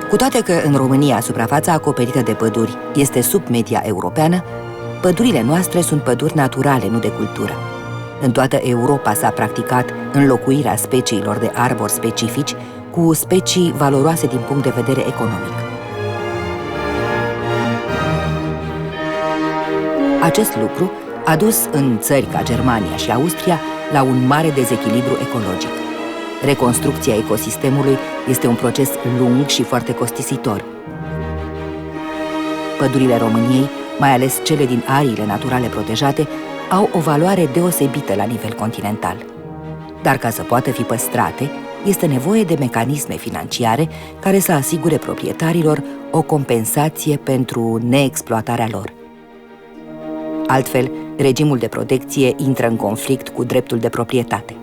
Cu toate că în România suprafața acoperită de păduri este sub media europeană, pădurile noastre sunt păduri naturale, nu de cultură. În toată Europa s-a practicat înlocuirea speciilor de arbori specifici cu specii valoroase din punct de vedere economic. Acest lucru a dus în țări ca Germania și Austria la un mare dezechilibru ecologic. Reconstrucția ecosistemului este un proces lung și foarte costisitor. Pădurile României, mai ales cele din ariile naturale protejate, au o valoare deosebită la nivel continental. Dar ca să poată fi păstrate, este nevoie de mecanisme financiare care să asigure proprietarilor o compensație pentru neexploatarea lor. Altfel, regimul de protecție intră în conflict cu dreptul de proprietate.